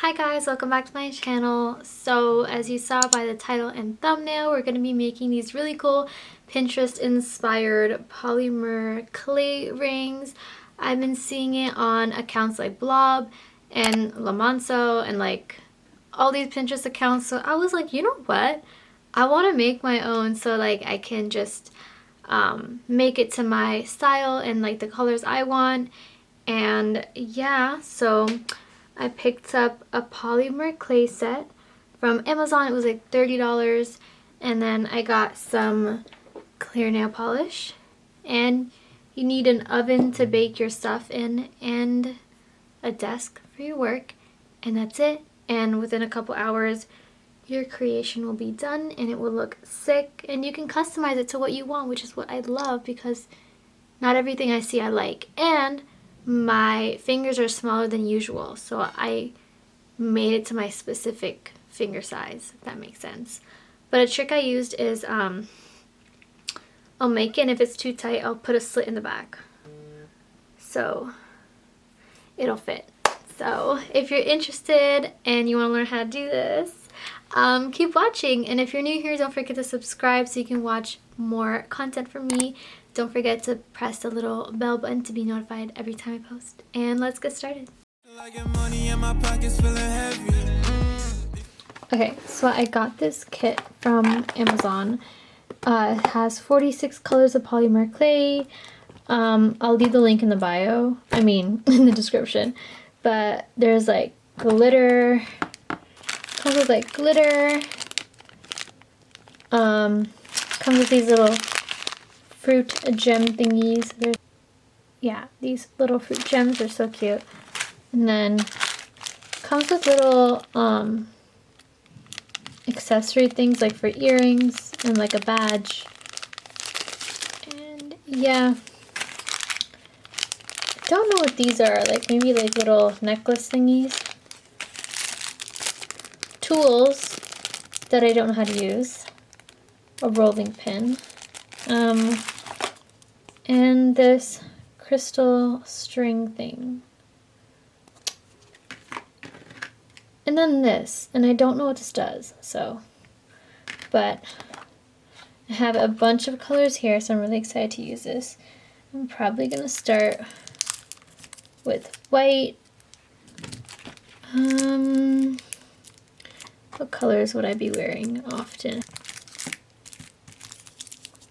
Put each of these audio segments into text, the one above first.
Hi guys, welcome back to my channel. So as you saw by the title and thumbnail, we're going to be making these really cool Pinterest inspired polymer clay rings. I've been seeing it on accounts like Blob and Lamanso and like all these Pinterest accounts. So I was like, you know what? I want to make my own so like I can just make it to my style and like the colors I want. And yeah, so I picked up a polymer clay set from Amazon. It was like $30. And then I got some clear nail polish. And you need an oven to bake your stuff in and a desk for your work. And that's it. And within a couple hours, your creation will be done and it will look sick. And you can customize it to what you want, which is what I love because not everything I see I like. And my fingers are smaller than usual, so I made it to my specific finger size, if that makes sense. But a trick I used is I'll make it, and if it's too tight, I'll put a slit in the back so it'll fit. So if you're interested and you want to learn how to do this, keep watching. And if you're new here, don't forget to subscribe so you can watch more content from me. Don't forget to press the little bell button to be notified every time I post. And let's get started. Okay, so I got this kit from Amazon. It has 46 colors of polymer clay. I'll leave the link in the bio. I mean, in the description. But there's like glitter. Comes with like glitter. Comes with these little fruit gem thingies. Yeah, these little fruit gems are so cute. And then comes with little accessory things like for earrings and like a badge. And yeah, I don't know what these are. Like maybe like little necklace thingies. Tools that I don't know how to use. A rolling pin. And this crystal string thing. And then this, and I don't know what this does, so, but I have a bunch of colors here, so I'm really excited to use this. I'm probably going to start with white. What colors would I be wearing often?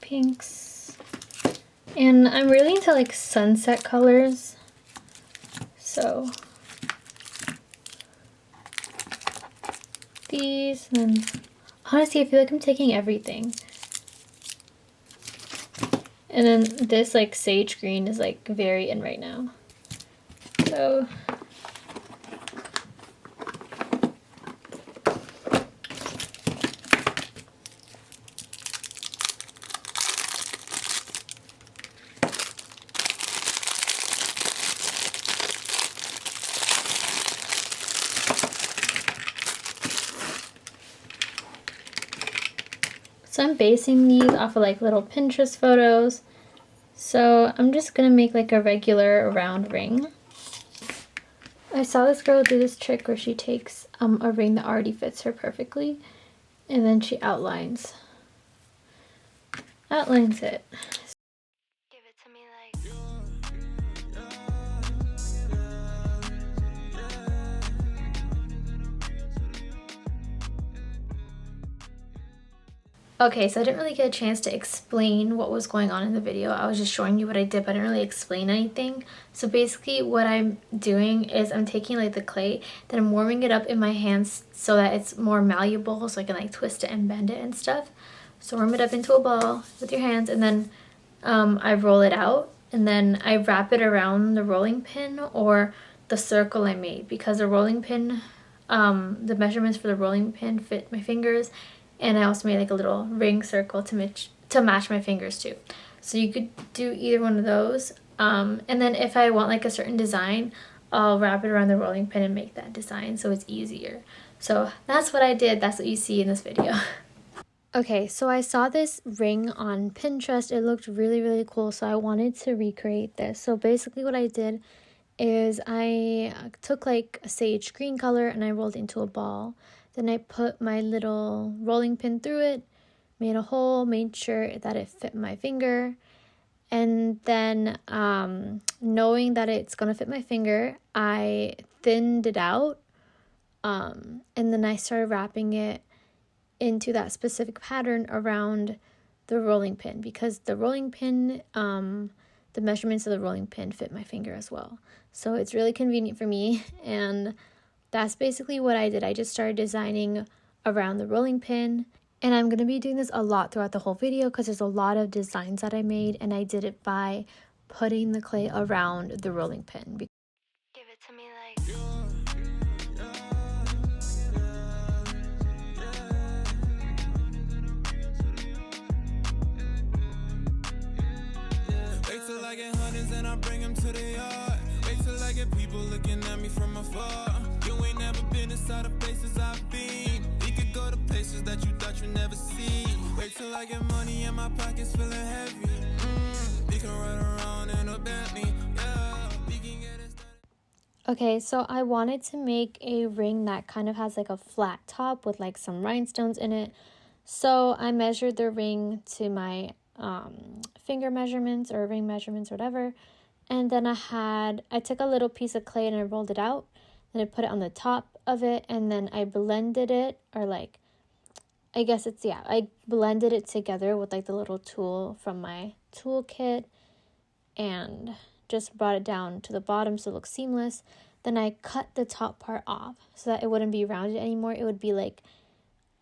Pinks. And I'm really into like sunset colors. So these, and then honestly I feel like I'm taking everything. And then this like sage green is like very in right now. So I'm basing these off of like little Pinterest photos. So I'm just gonna make like a regular round ring. I saw this girl do this trick where she takes a ring that already fits her perfectly and then she outlines it. Give it to me like okay, so I didn't really get a chance to explain what was going on in the video. I was just showing you what I did, but I didn't really explain anything. So basically what I'm doing is I'm taking like the clay, then I'm warming it up in my hands so that it's more malleable so I can like twist it and bend it and stuff. So warm it up into a ball with your hands, and then I roll it out, and then I wrap it around the rolling pin or the circle I made, because the rolling pin, the measurements for the rolling pin fit my fingers. And I also made like a little ring circle to match my fingers too. So you could do either one of those. And then if I want like a certain design, I'll wrap it around the rolling pin and make that design so it's easier. So that's what I did. That's what you see in this video. Okay, so I saw this ring on Pinterest. It looked really, really cool. So I wanted to recreate this. So basically what I did is I took like a sage green color and I rolled it into a ball. Then I put my little rolling pin through it, made a hole, made sure that it fit my finger. And then knowing that it's going to fit my finger, I thinned it out. And then I started wrapping it into that specific pattern around the rolling pin, because the rolling pin, the measurements of the rolling pin fit my finger as well. So it's really convenient for me, and that's basically what I did. I just started designing around the rolling pin, and I'm going to be doing this a lot throughout the whole video because there's a lot of designs that I made, and I did it by putting the clay around the rolling pin. Give it to me like... Wait till I get hundreds and I bring them to the yard. Wait till I get people looking at me from afar. You ain't never been inside of places I've been. We could go to places that you thought you'd never see. Wait till I get money and my pockets feeling heavy. We can run around in a Bentley. Yeah, we can get it started. Okay, so I wanted to make a ring that kind of has like a flat top with like some rhinestones in it. So I measured the ring to my finger measurements or ring measurements or whatever, and then I took a little piece of clay and I rolled it out, then I put it on the top of it, and then I blended it, or like I blended it together with like the little tool from my toolkit and just brought it down to the bottom so it looks seamless. Then I cut the top part off so that it wouldn't be rounded anymore. It would be like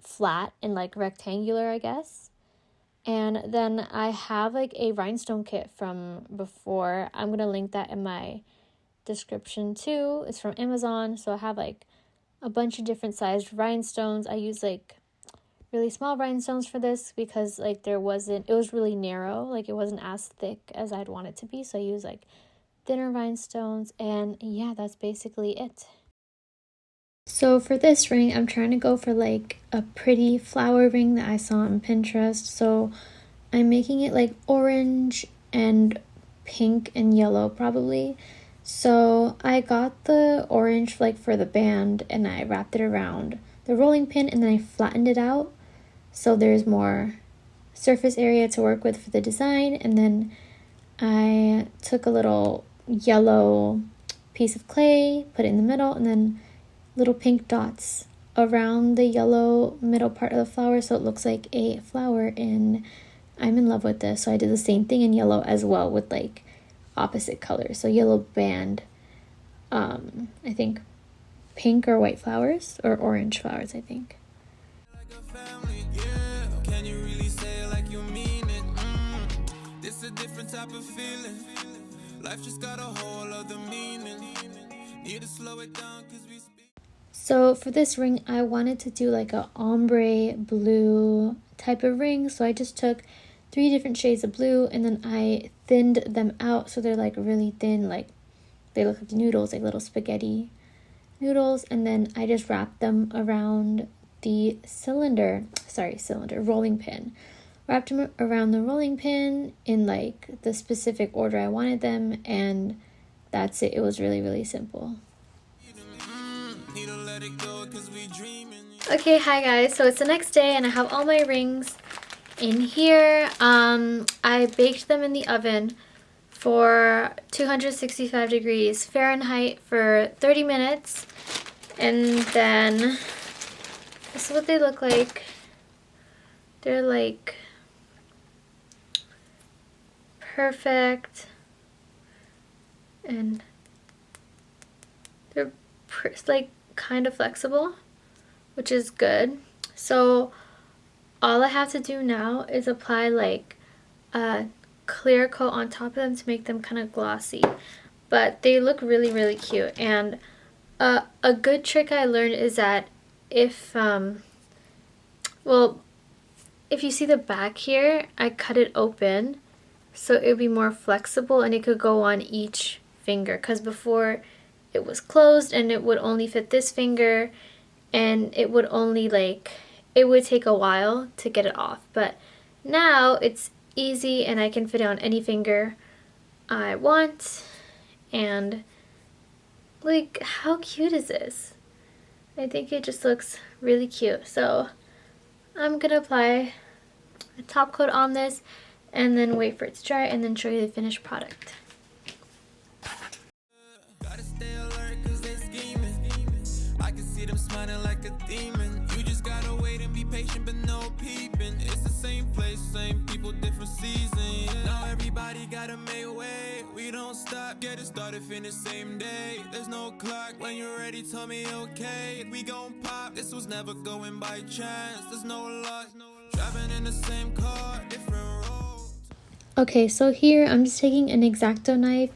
flat and like rectangular, I guess. And then I have like a rhinestone kit from before. I'm going to link that in my description too. It's from Amazon. So I have like a bunch of different sized rhinestones. I use like really small rhinestones for this because like it was really narrow. Like it wasn't as thick as I'd want it to be. So I use like thinner rhinestones, and yeah, that's basically it. So for this ring, I'm trying to go for like a pretty flower ring that I saw on Pinterest. So I'm making it like orange and pink and yellow probably. So I got the orange like for the band and I wrapped it around the rolling pin, and then I flattened it out so there's more surface area to work with for the design. And then I took a little yellow piece of clay, put it in the middle, and then little pink dots around the yellow middle part of the flower so it looks like a flower, and I'm in love with this. So I did the same thing in yellow as well with like opposite colors. So yellow band, I think pink or white flowers, or orange flowers, I think. Like a family, yeah. Can you really say it like you mean it? This a different type of feeling. Life just got a whole other meaning. Need to slow it down cause we speak. So for this ring, I wanted to do like a ombre blue type of ring. So I just took 3 different shades of blue, and then I thinned them out so they're like really thin, like they look like noodles, like little spaghetti noodles. And then I just wrapped them around the rolling pin. Wrapped them around the rolling pin in like the specific order I wanted them, and that's it. It was really, really simple. Okay, hi guys. So it's the next day and I have all my rings in here. I baked them in the oven for 265 degrees Fahrenheit for 30 minutes. And then this is what they look like. They're like perfect, and they're like kind of flexible, which is good. So all I have to do now is apply like a clear coat on top of them to make them kind of glossy, but they look really, really cute. And a good trick I learned is that if you see the back here, I cut it open so it would be more flexible and it could go on each finger, because before it was closed and it would only fit this finger, and it would only it would take a while to get it off. But now it's easy and I can fit it on any finger I want, and Like, how cute is this? I think it just looks really cute. So I'm gonna apply a top coat on this and then wait for it to dry and then show you the finished product. Gotta stay alert cause they scheming. I can see them smiling like a demon. You just gotta wait and be patient but no peeping. It's the same place, same people, different season. Yeah. Now everybody gotta make way. We don't stop, get it started, finish same day. There's no clock, when you're ready tell me okay. We gon' pop, this was never going by chance. There's no luck, driving in the same car, different roads. Okay, so here I'm just taking an X-Acto knife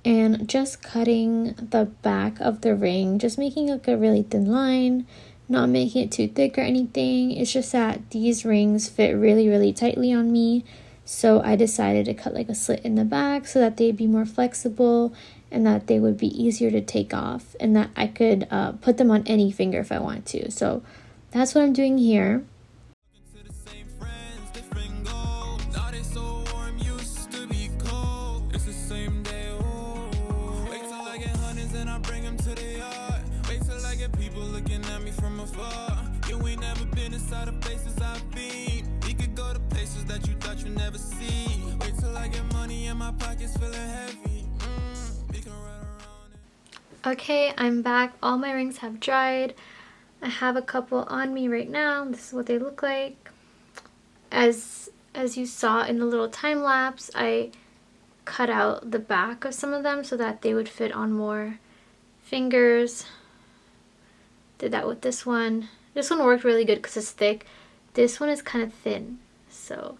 and just cutting the back of the ring, just making like a really thin line, not making it too thick or anything. It's just that these rings fit really tightly on me, so I decided to cut like a slit in the back so that they'd be more flexible and that they would be easier to take off and that I could put them on any finger if I want to. So that's what I'm doing here. People looking at me from afar. You ain't never been inside of places I've been. We could go to places that you thought you never see. Wait till I get money in my pockets feeling heavy. We can ride around it. Okay, I'm back. All my rings have dried. I have a couple on me right now. This is what they look like. As you saw in the little time lapse, I cut out the back of some of them so that they would fit on more fingers. Did that with this one. This one worked really good because it's thick. This one is kind of thin, so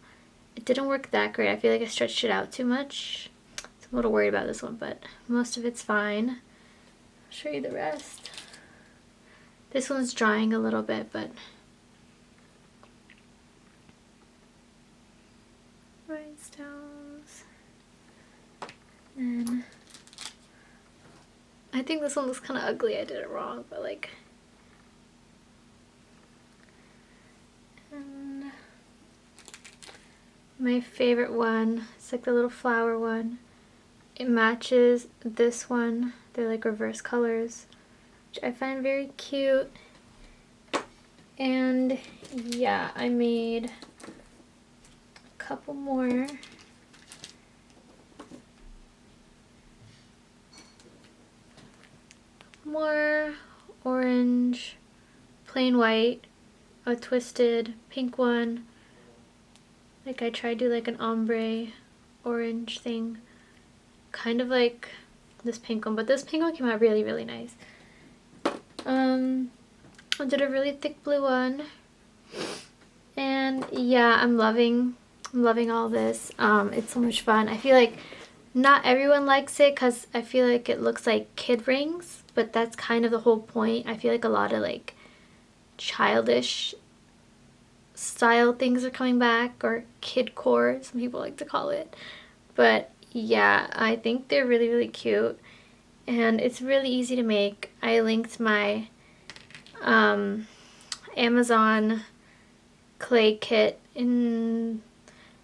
it didn't work that great. I feel like I stretched it out too much. So I'm a little worried about this one, but most of it's fine. I'll show you the rest. This one's drying a little bit, but rhinestones. And I think this one looks kind of ugly. I did it wrong, but like. And my favorite one, it's like the little flower one. It matches this one. They're like reverse colors, which I find very cute. And yeah, I made a couple more. More orange, plain white, a twisted pink one. Like I tried to do like an ombre orange thing, kind of like this pink one, but this pink one came out really nice. I did a really thick blue one, and yeah, I'm loving all this. It's so much fun. I feel like not everyone likes it because I feel like it looks like kid rings, but that's kind of the whole point. I feel like a lot of like childish style things are coming back, or kidcore, some people like to call it. But yeah, I think they're really cute, and it's really easy to make. I linked my Amazon clay kit in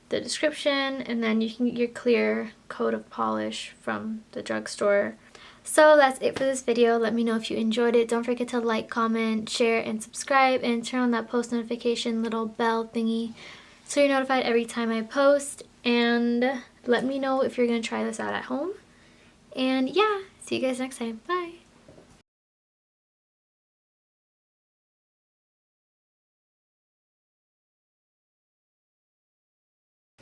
the description, and then you can get your clear coat of polish from the drugstore. So that's it for this video. Let me know if you enjoyed it. Don't forget to like, comment, share, and subscribe, and turn on that post notification little bell thingy so you're notified every time I post. And let me know if you're going to try this out at home. And yeah, see you guys next time. Bye!